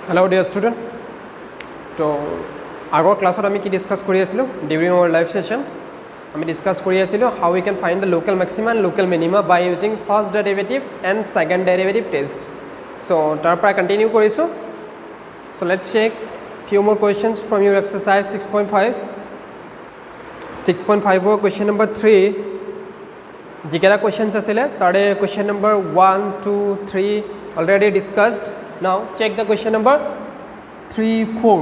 Hello dear student. তো আগৰ ক্লাছত আমি কি ডিসকাস কৰি আছিলো ডিউৰিং আৱাৰ লাইভ সেশন আমি ডিসকাস কৰি আছিলো how we can find the local maxima and local minima by using first derivative and second derivative test so তাৰ পৰা কন্টিনিউ কৰিছো so let's check few more questions from your exercise 6.5 or question number 3 जिकेरा questions asile tare question number 1 2 3 already discussed. Now check the question number 3 4.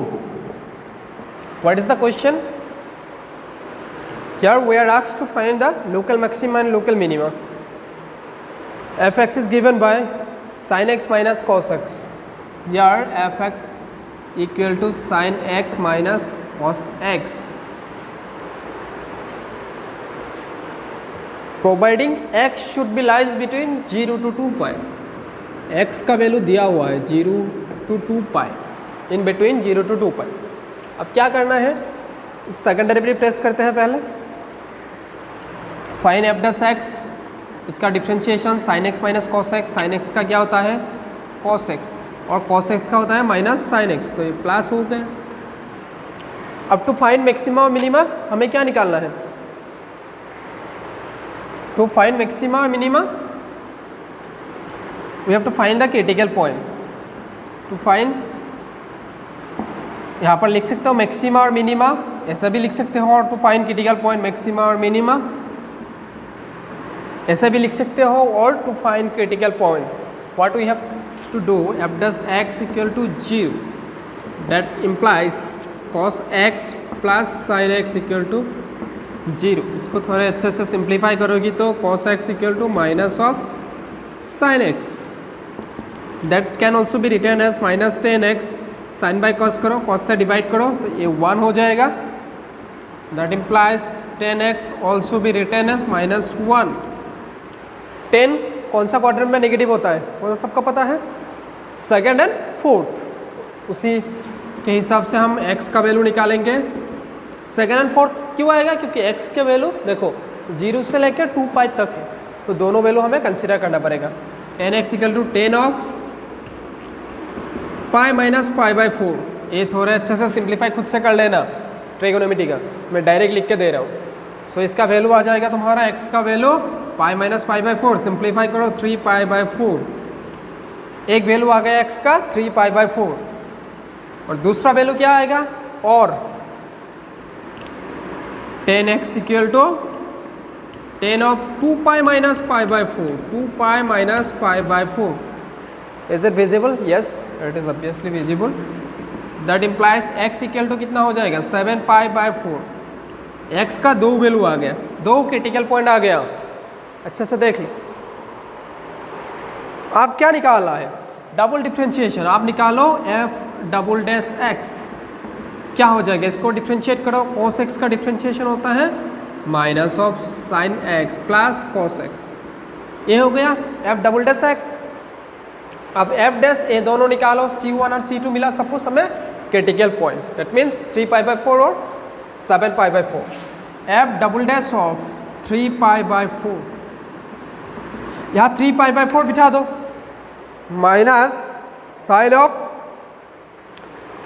What is the question? Here we are asked to find the local maxima and local minima. Fx is given by sin x minus cos x. Here fx equal to sin x minus cos x. Providing x should be lies between 0 to 2 pi. x का value दिया हुआ है 0 to 2 pi. In between 0 to 2 pi. अब क्या करना है, second derivative test करते हैं पहले. फाइन एफ डस एक्स, इसका differentiation sine x minus cos x. Sine x का क्या होता है कॉस एक्स और कॉस एक्स का होता है माइनस साइन एक्स, तो ये प्लस हो गए. अब टू फाइंड मैक्सिमा और मिनिमा हमें क्या निकालना है? टू फाइंड मैक्सिमा और minima we have to find the critical point. To find, यहाँ पर लिख सकते हो मैक्सिमा और मिनिमा, ऐसा भी लिख सकते हो. और to find critical point maxima और मिनिमा ऐसा भी लिख सकते हो. और to find critical point what we have to do, F dash x equal to 0, that implies cos x plus sine x equal to 0. इसको थोड़े अच्छे से सिंप्लीफाई करोगी तो cos x equal to minus of sine x, that can also be written as minus tan x. Sine by cos करो, cos से divide करो तो ये 1 हो जाएगा. That implies 10x also be written as minus 1. 10 कौन सा क्वाड्रेंट में नेगेटिव होता है वो तो सबको पता है, सेकेंड एंड फोर्थ. उसी के हिसाब से हम x का वैल्यू निकालेंगे. सेकेंड एंड फोर्थ क्यों आएगा? क्योंकि x के वैल्यू देखो 0 से लेकर 2 पाई तक है, तो दोनों वैल्यू हमें कंसिडर करना पड़ेगा. 10x equal to 10 of pi minus pi by 4. ये थोड़े अच्छे से सिंप्लीफाई खुद से कर लेना, ट्रिगोनोमेट्री का मैं डायरेक्ट लिख के दे रहा हूँ. सो इसका वैल्यू आ जाएगा तुम्हारा x का value pi minus pi by 4. Simplify करो 3 पाई बाई 4. एक वैल्यू आ गया x का 3 पाई बाई 4 और दूसरा वैल्यू क्या आएगा और 10x equal to 10 of 2 pi minus pi by 4. 2 pi minus pi by 4. Is it visible? Yes, it is obviously visible. That implies x equal to कितना हो जाएगा 7 पाई बाई 4. x का 2 value आ गया, 2 क्रिटिकल पॉइंट आ गया. अच्छे से देख लो. आप क्या निकालना है? डबल डिफ्रेंशिएशन आप निकालो. f डबल डैश x क्या हो जाएगा? इसको डिफ्रेंशिएट करो. cos x का डिफ्रेंशिएशन होता है minus of sine x plus cos x. ये हो गया f डबल डैश x. अब f डैश ये दोनों निकालो, c1 और c2 मिला सबको हमें critical point. That means 3 pi by 4 और 7 pi by 4. f double dash of 3 pi by 4, यहाँ 3 पाई बाई 4 बिठा दो minus sine of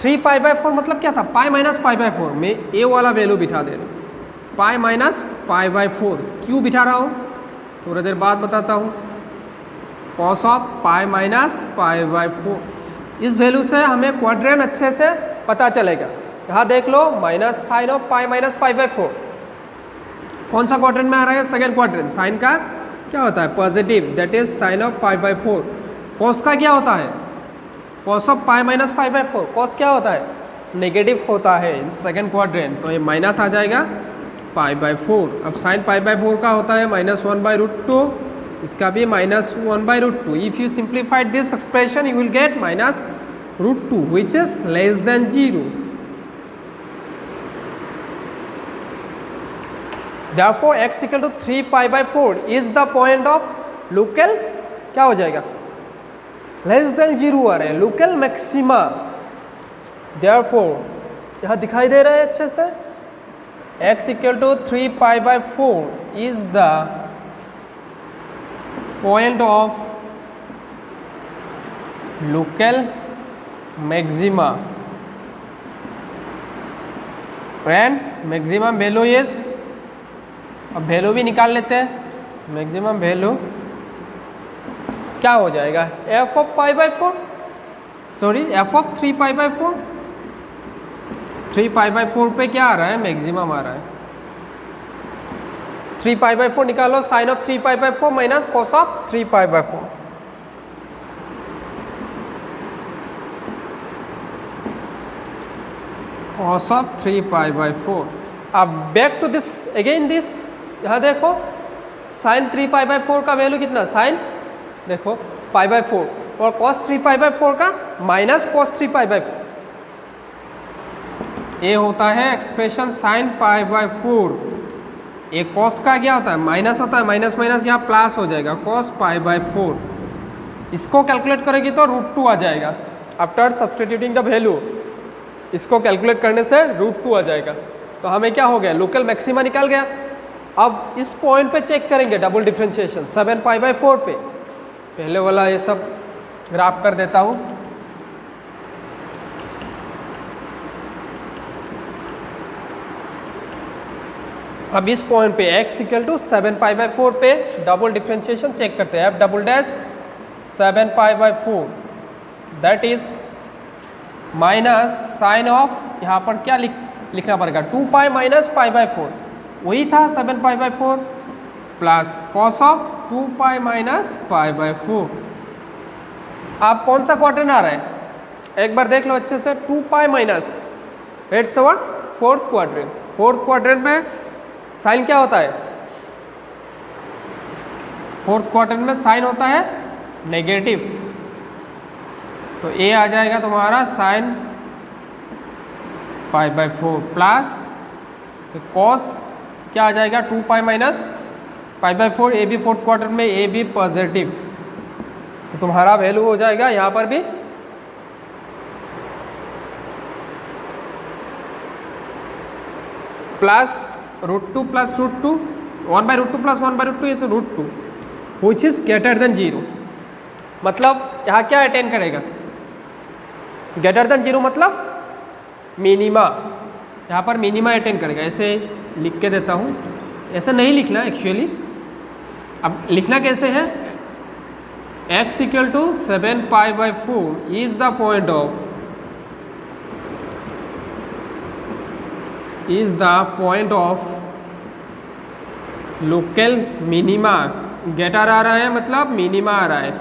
3 pi by 4 मतलब क्या था पाई माइनस पाई बाई 4 में ए वाला वैल्यू बिठा दे रहा हूँ. पाई माइनस पाई बाई 4 क्यों बिठा रहा हूँ थोड़ी देर बाद बताता हूँ. Cos of pi minus pi by 4. इस वैल्यू से हमें क्वाड्रेंट अच्छे से पता चलेगा. यहाँ देख लो minus sine of pi minus pi by 4 कौन सा क्वाड्रेंट में आ रहा है? Second quadrant. साइन का क्या होता है positive, that is sine of pi by 4. Cos का क्या होता है? Cos of pi minus pi by 4. Cos क्या होता है? नेगेटिव होता है इन सेकेंड क्वाड्रेंट, तो ये माइनस आ जाएगा पाई बाई 4. अब साइन पाई बाई 4 का होता है माइनस 1 बाई रूट 2, इसका भी minus 1 by root 2. If you simplified this expression you will get minus root 2 which is less than 0. Therefore x equal to 3 pi by 4 is the point of local क्या हो जाएगा less than 0 आ रहे हैं local maxima. Therefore यहाँ दिखाई दे रहा है अच्छे से x equal to 3 pi by 4 is the point of local maxima and maximum value is, अब वैल्यू भी निकाल लेते हैं। मैक्सिमम वैल्यू क्या हो जाएगा, F of pi by four, sorry F of 3 pi by 4। 3 pi by 4 पे क्या आ रहा है, मैक्सिमम आ रहा है। 3 पाई बाई 4 निकालो, sine of 3 pi by 4 minus cos of 3 pi by 4। Cos of 3 pi by 4। अब back to this again this, यहाँ देखो साइन 3 पाई बाई 4 का वैल्यू कितना, साइन देखो पाई बाई 4 और कॉस 3 पाई बाई 4 का माइनस कॉस 3 पाई बाई 4। ये होता है एक्सप्रेशन साइन पाई बाई 4। ये कॉस का क्या होता है, माइनस होता है, माइनस माइनस यहाँ प्लस हो जाएगा, कॉस पाई बाई 4। इसको कैलकुलेट करेगी तो √2 आ जाएगा। आफ्टर सब्सटीट्यूटिंग द वैल्यू, इसको कैलकुलेट करने से √2 आ जाएगा। तो हमें क्या हो गया, लोकल मैक्सिमा निकल गया। अब इस पॉइंट पे चेक करेंगे डबल डिफरेंशिएशन 7 पाई बाई 4 पे। पहले वाला ये सब ग्राफ कर देता हूँ। अब इस पॉइंट पे x equal to 7 pi by 4 पे डबल डिफरेंशिएशन चेक करते हैं। f double dash 7 pi by 4 that is minus sine of, यहाँ पर क्या लिखना पड़ेगा, 2 पाई माइनस पाई बाई 4, वही था 7 pi by 4 plus cos of 2 pi minus pi by 4। आप कौन सा क्वाड्रेंट आ रहा है, एक बार देख लो अच्छे से। 2 pi minus, it's our fourth quadrant. Fourth quadrant में साइन क्या होता है, फोर्थ क्वाड्रेंट में साइन होता है नेगेटिव। तो ए आ जाएगा तुम्हारा sign pi by 4 plus cos क्या आ जाएगा, 2 पाई माइनस पाई बाई 4। ए भी फोर्थ क्वाड्रेंट में, ए भी पॉजिटिव, तो तुम्हारा वैल्यू हो जाएगा यहाँ पर भी plus √2 plus √2, 1 by √2 plus 1 by √2, ये तो √2 विच इज ग्रेटर देन 0। मतलब यहाँ क्या अटेन करेगा, ग्रेटर देन 0 मतलब मिनिमा, यहाँ पर मिनिमा अटेन करेगा। ऐसे लिख के देता हूँ, ऐसा नहीं लिखना एक्चुअली। अब लिखना कैसे है, x equal to 7 pi by 4 is the point of, is the point of local minima। Greater आ रहा है मतलब मिनिमा आ रहा है,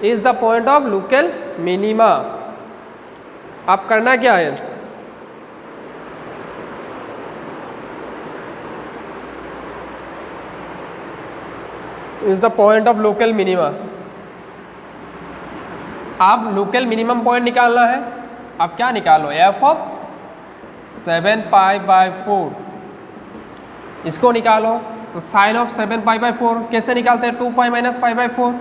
is the point of local minima। अब करना क्या है, is the point of local minima। अब लोकल मिनिमम पॉइंट निकालना है। अब क्या निकालो, f ऑफ 7 पाई बाई 4, इसको निकालो। तो साइन ऑफ 7 पाई बाई 4 कैसे निकालते हैं, 2 पाई माइनस पाई बाई 4,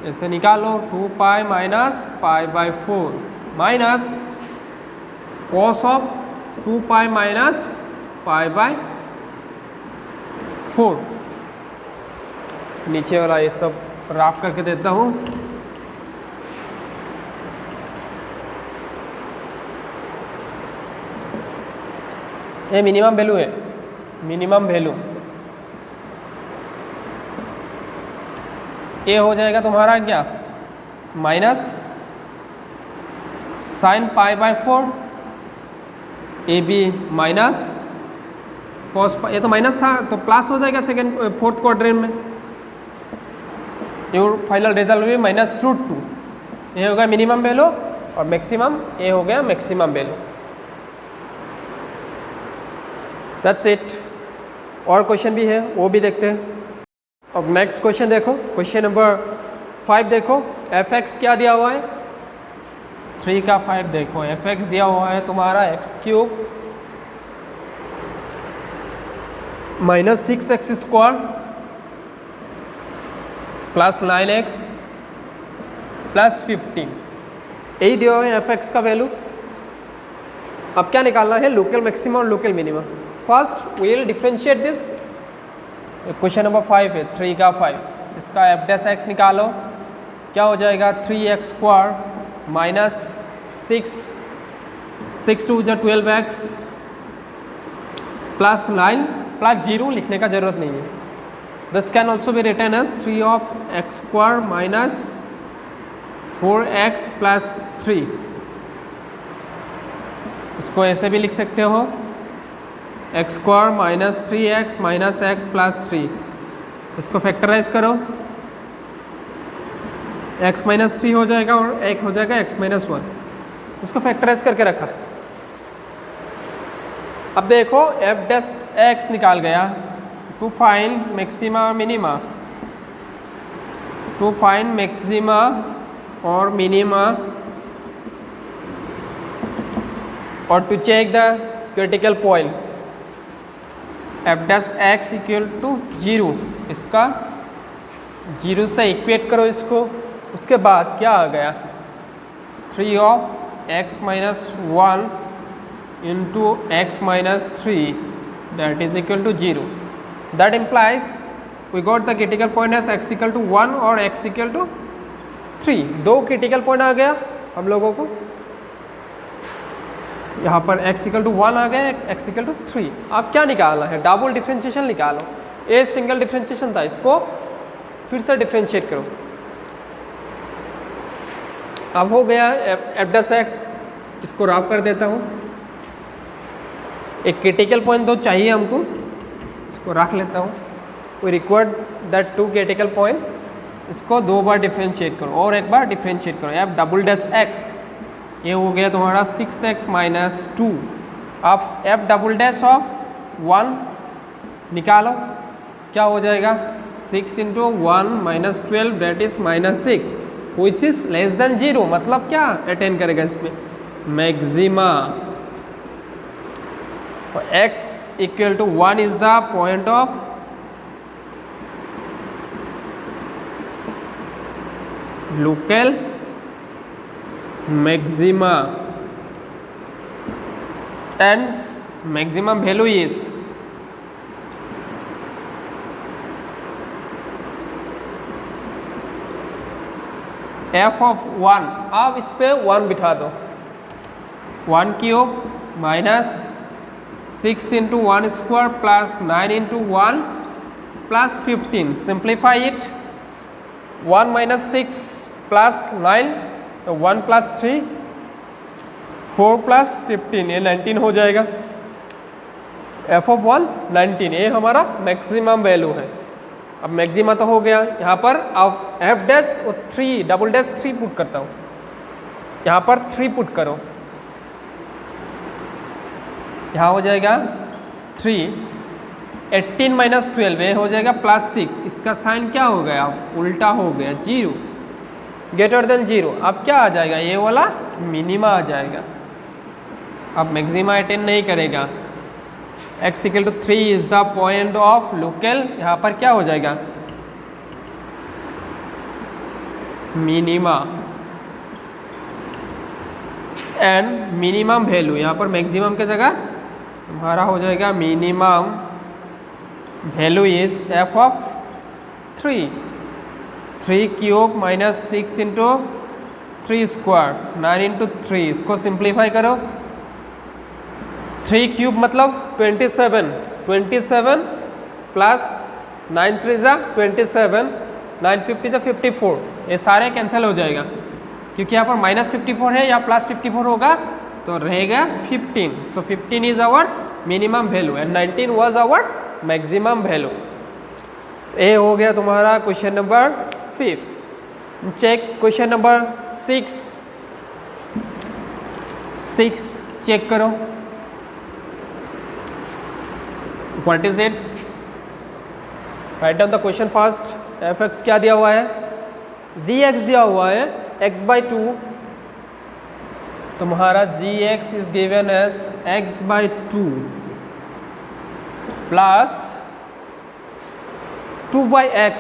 ऐसे निकालो 2 pi minus pi by 4 minus cos of 2 pi minus pi by 4। नीचे वाला ये सब रफ करके देता हूँ। ये मिनिमम वैल्यू है, मिनिमम वैल्यू ये हो जाएगा तुम्हारा क्या, minus sine pi by 4 A B minus cos, ये तो माइनस था तो प्लस हो जाएगा सेकेंड फोर्थ क्वाड्रेंट में। ये फाइनल रिजल्ट हुई माइनस √2। ये हो गया मिनिमम वैल्यू और मैक्सिमम ये हो गया मैक्सिमम वैल्यू। That's it. और क्वेश्चन भी है वो भी देखते हैं। अब नेक्स्ट क्वेश्चन देखो, क्वेश्चन नंबर 5 देखो। f(x) क्या दिया हुआ है, 3 का 5 देखो। f(x) दिया हुआ है तुम्हारा x³ minus 6x² plus 9x plus 15, यही दिया हुआ है f(x) का वैल्यू। अब क्या निकालना है, लोकल मैक्सिमम और local minimum. First we will differentiate this. Question number 5 है 3 का 5, इसका f' x निकालो। क्या हो जाएगा 3x² माइनस 6 टू जा 12x प्लस 9 प्लस 0 लिखने का ज़रूरत नहीं है. This can also be written as 3 of x square minus 4x plus 3. इसको ऐसे भी लिख सकते हो, x square minus 3x minus x plus 3. इसको फैक्टराइज करो, x माइनस 3 हो जाएगा और एक हो जाएगा x माइनस 1. इसको फैक्टराइज करके रखा. अब देखो f डैश x निकाल गया. To find maxima minima, to find maxima और मिनिमा और to check the critical point. f डैश x इक्वल टू 0, इसका 0 से इक्वेट करो इसको. उसके बाद क्या आ गया, 3 of x minus 1 into x minus 3 that is equal to 0. That implies we got the critical point as x equal to 1 और x इक्वल टू 3. दो क्रिटिकल पॉइंट आ गया हम लोगों को. यहाँ पर x इक्वल टू 1 आ गया, x इक्वल टू 3. अब क्या निकालना है, डबल डिफ्रेंशिएशन निकालो. ए सिंगल डिफ्रेंशिएशन था, इसको फिर से डिफ्रेंशिएट करो. अब हो गया एफ डैश एक्स. इसको रब कर देता हूँ. एक क्रिटिकल पॉइंट तो चाहिए हमको, इसको रख लेता हूँ. We required that 2 critical point. इसको 2 बार डिफ्रेंशिएट करो और एक बार डिफ्रेंशिएट करो. एफ डबल डैश एक्स ये हो गया तुम्हारा 6x माइनस 2. अब एफ डबल डैश ऑफ 1 निकालो, क्या हो जाएगा, 6 into 1 minus 12 that is minus 6 which is less than 0. मतलब क्या अटेन करेगा इसमें, maxima. x equal to 1 is the point of local maxima and maximum value is f of 1. अब इस पे 1 बिठा दो. 1 cube minus 6 into 1 square plus 9 into 1 plus 15. Simplify it. 1 minus 6 plus 9 तो 1 प्लस 3 4 प्लस 15 ये 19 हो जाएगा. f ऑफ 1 19, ये हमारा मैक्सिमम वैल्यू है. अब मैक्सिमा तो हो गया. यहाँ पर अब f डैश और 3 डबल डैश 3 पुट करता हूँ. यहाँ पर 3 पुट करो, यहाँ हो जाएगा 3. 18 माइनस 12 ये हो जाएगा प्लस 6. इसका साइन क्या हो गया, उल्टा हो गया, 0 ग्रेटर देन 0. अब क्या आ जाएगा, ये वाला मिनिमा आ जाएगा. अब मैक्सिमा अटेन नहीं करेगा. x equal to 3 is the point of local. यहाँ पर क्या हो जाएगा, मिनिमा एंड मिनिमम वैल्यू. यहाँ पर मैक्सिमम की जगह हमारा हो जाएगा minimum value is f of 3. 3 cube minus 6 into 3 square 9 into 3. इसको सिंप्लीफाई करो. 3 क्यूब मतलब 27. 27 प्लस 9 3 जा 27, 9 50 जा 54. ये सारे कैंसिल हो जाएगा क्योंकि यहाँ पर माइनस 54 है या प्लस 54 होगा तो रहेगा 15. So 15 is our minimum value and 19 was our maximum value. ये हो गया तुम्हारा question number 5. Check question number 6. Check करो. What is it, right down the question first. F X क्या दिया हुआ है, जी एक्स दिया हुआ है x/2. तुम्हारा G X is given as x/2 plus 2/x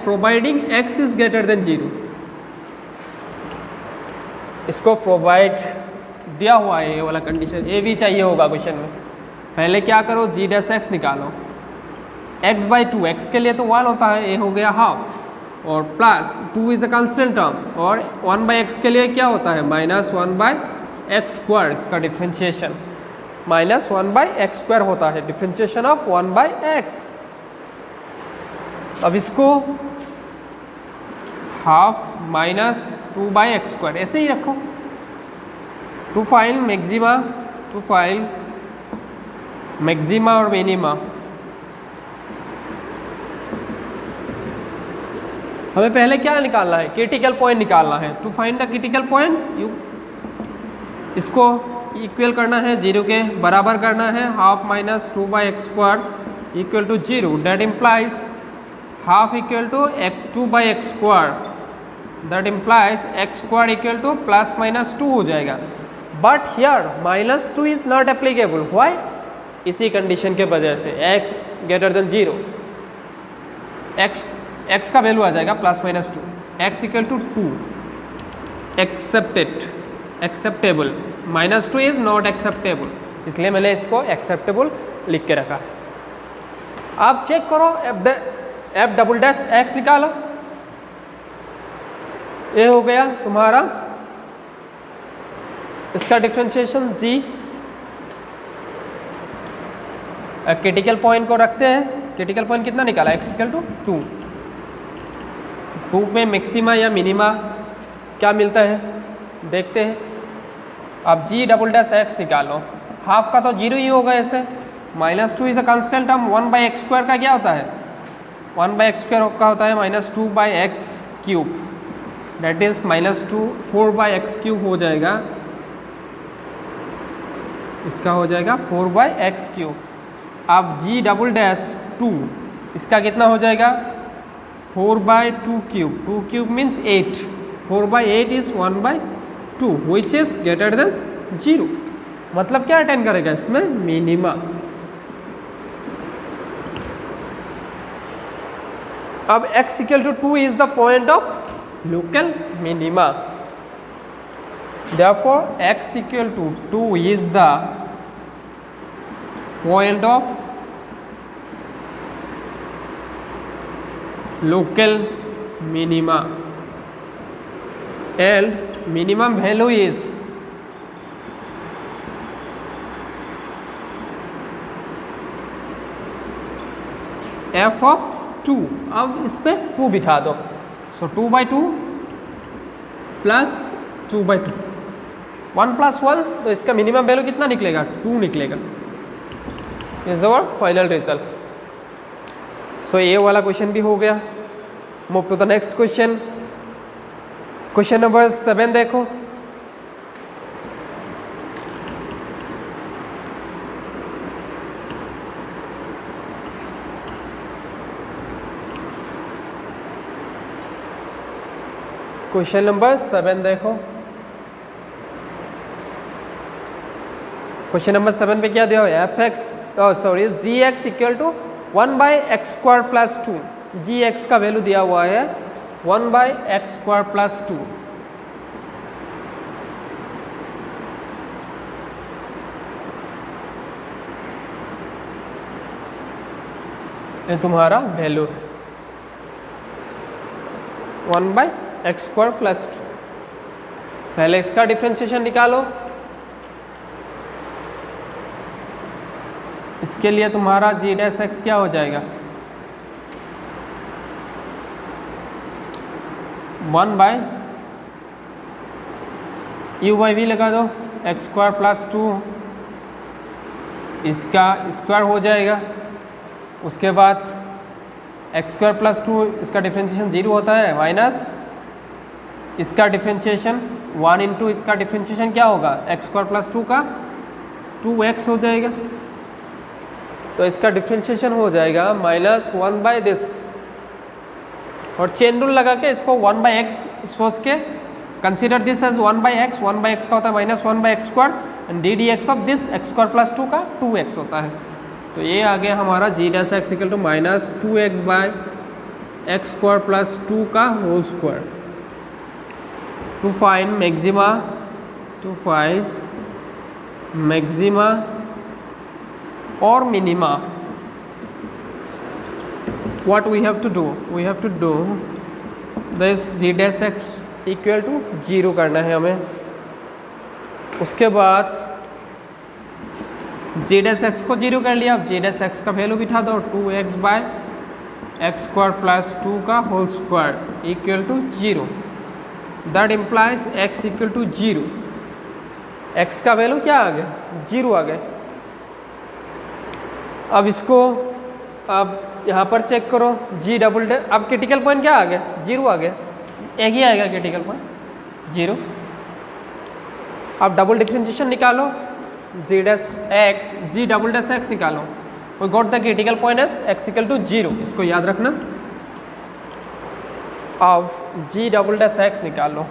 providing x is greater than 0. इसको प्रोवाइड दिया हुआ है, ये वाला कंडीशन ये भी चाहिए होगा क्वेश्चन में. पहले क्या करो, g डैश x निकालो. x/2 x के लिए तो 1 होता है, ये हो गया हाफ. और plus 2 is a constant term और 1/x के लिए क्या होता है -1/x², इसका डिफ्रेंशिएशन -1/x² होता है, डिफ्रेंशिएशन ऑफ 1/x। अब इसको हाफ -2/x² ऐसे ही रखो। टू फाइंड मैक्सिमा और मिनिमा, हमें पहले क्या निकालना है, क्रिटिकल पॉइंट निकालना है। To find the critical point इसको इक्वल करना है, 0 के बराबर करना है। Half -2/x² equal to 0, that implies half equal to 2/x², that implies x² equal to +-2 हो जाएगा। But here -2 is not applicable, why? इसी कंडीशन के वजह से x > 0, x का वैल्यू आ जाएगा +-2, x equal to 2, acceptable, -2 is not acceptable, इसलिए मैंने इसको एक्सेप्टेबल लिख के रखा है। आप चेक करो, f"x निकालो, ये हो गया तुम्हारा इसका डिफ्रेंशिएशन g। क्रिटिकल पॉइंट को रखते हैं, क्रिटिकल पॉइंट कितना निकाला, x इक्वल टू 2। 2 में मैक्सिमा या मिनिमा क्या मिलता है देखते हैं। अब g"x निकालो, हाफ का तो 0 ही होगा ऐसे, -2 is a constant term, 1/x² का क्या होता है, 1/x² का होता है -2/x³, दैट इज -4/x³ हो जाएगा, इसका हो जाएगा 4/x³। अब g"2 इसका कितना हो जाएगा 4/2³, 2³ मीन्स 8, 4/8 इज 1/2 विच इज > 0। मतलब क्या अटेंड करेगा इसमें, मिनिमा। अब x equal to 2 is the point of local minima, therefore x equal to 2 is the point of local minima and minimum value is f of 2। अब इस पे 2 बिठा दो, सो 2/2 प्लस 2/2, 1 + 1, तो इसका मिनिमम वैल्यू कितना निकलेगा, 2 निकलेगा। Is our final result. So ये वाला क्वेश्चन भी हो गया। Move to the next question. Question number 7 देखो। क्वेश्चन नंबर 7 देखो। क्वेश्चन नंबर 7 पे क्या दिया हुआ है, gx equal to 1/x² plus 2। gx का वैल्यू दिया हुआ है 1/x² प्लस 2। ये तुम्हारा वैल्यू है 1/x² प्लस 2। पहले इसका डिफरेंशिएशन निकालो। इसके लिए तुम्हारा g' क्या हो जाएगा, 1/u/v लगा दो, x² प्लस 2, इसका स्क्वायर हो जाएगा। उसके बाद x² प्लस 2, इसका डिफरेंशिएशन 0 होता है, माइनस इसका डिफरेंशिएशन 1 इंटू इसका डिफरेंशिएशन क्या होगा, x² प्लस 2 का 2x हो जाएगा। तो इसका डिफरेंशिएशन हो जाएगा -1 दिस, और चेन रूल लगा के इसको 1/x सोच के consider this as 1/x। 1/x का होता है -1/x² and ddx of this x² plus 2 का 2x होता है। तो ये आ गया हमारा g' equal to -2x/x² plus 2 का whole square. To find maxima or minima, what we have to do? We have to do this g dash x equal to 0 करना है हमें। उसके बाद जी डैश एक्स को 0 कर लिया। अब जी डैश एक्स का वैल्यू बिठा दो 2x by x square plus 2 का whole square equal to 0। That implies x equal to 0। x का वैल्यू क्या आ गया? 0 आ गया। अब इसको अब यहाँ पर चेक करो g डबल डैश, अब क्रिटिकल पॉइंट क्या आ गया? 0 आ गया। एक ही आएगा क्रिटिकल पॉइंट 0। अब डबल डिफरेंशिएशन निकालो g dash x, g double dash x निकालो। We got the critical point as x equal to 0, इसको याद रखना। अब जी डबल डैश एक्स निकालो,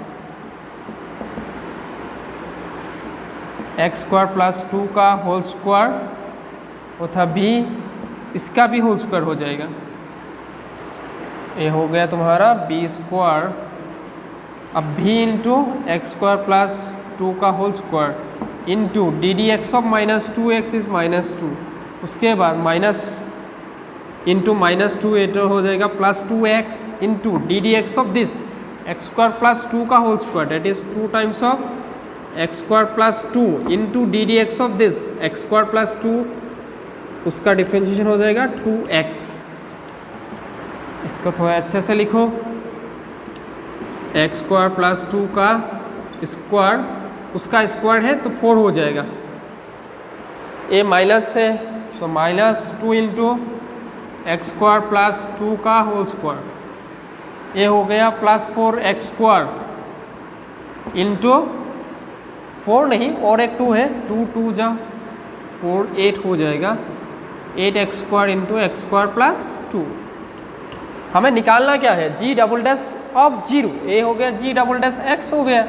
एक्स स्क्वायर प्लस 2 का होल स्क्वायर वो था b, इसका भी होल स्क्वायर हो जाएगा। ये हो गया तुम्हारा b स्क्वायर। अब b into x square plus 2 का whole square into d d x of minus 2x is minus 2। उसके बाद माइनस इंटू माइनस 2 एटर हो जाएगा plus 2x into d d x of this x square plus 2 का whole square that is 2 times of x square plus 2 into d d x of this x square plus 2, उसका differentiation हो जाएगा 2x। इसको थोड़ा अच्छे से लिखो, x square plus 2 का स्क्वायर, उसका स्क्वायर है तो 4 हो जाएगा। ये माइनस से so minus 2 into x square plus 2 का होल स्क्वायर, ये हो गया प्लस 4 एक्स स्क्वायर इंटू 4 नहीं और एक 2 है, 2 2 जा 4 8 हो जाएगा। 8 x square into x square plus 2। हमें निकालना क्या है? जी डबल डैश ऑफ 0। ए हो गया जी डबल डैश एक्स हो गया।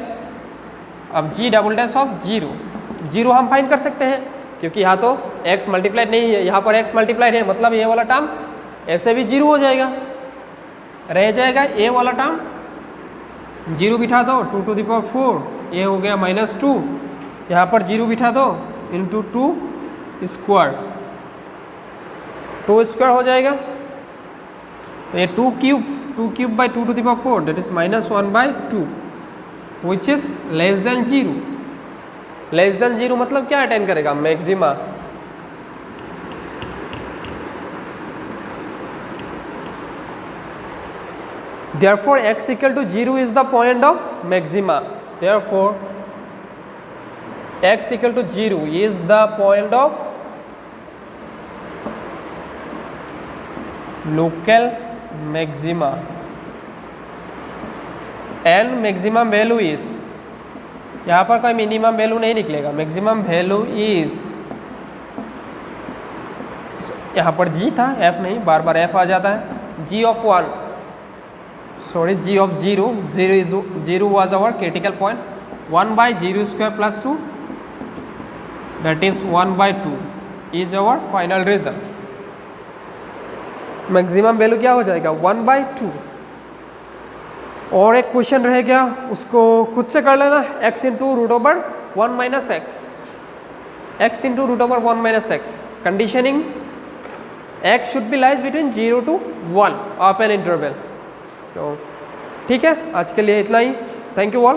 अब जी डबल डैश ऑफ 0 हम फाइंड कर सकते हैं क्योंकि यहाँ तो x मल्टीप्लाइड नहीं है, यहाँ पर x मल्टीप्लाइड है, मतलब ये वाला टर्म ऐसे भी 0 हो जाएगा, रह जाएगा ये वाला टर्म। 0 बिठा दो 2 टू द पावर 4, ये हो गया माइनस 2। यहाँ पर 0 बिठा दो इंटू 2 स्क्वायर, 2 स्क्वायर हो जाएगा। तो ये 2 cube by 2 to the power 4 that is minus 1 by 2 which is less than 0। Less than 0 मतलब क्या अटेन करेगा? Maxima. Therefore x equal to 0 is the point of maxima. Therefore x equal to 0 is the point of local maxima and maximum value is, यहाँ पर कोई minimum value नहीं निकलेगा, maximum value is, यहाँ पर g था f नहीं, बार बार f आ जाता है। g of 1 sorry g of 0 was our critical point। 1 by 0 square plus 2 that is 1 by 2 is our final result। Maximum value क्या हो जाएगा? 1 by 2। और एक क्वेश्चन रह गया, उसको खुद से कर लेना। x into root over 1 minus x into root over 1 minus x. Conditioning x should be lies between 0 to 1 of an interval. तो ठीक है, आज के लिए इतना ही। Thank you all.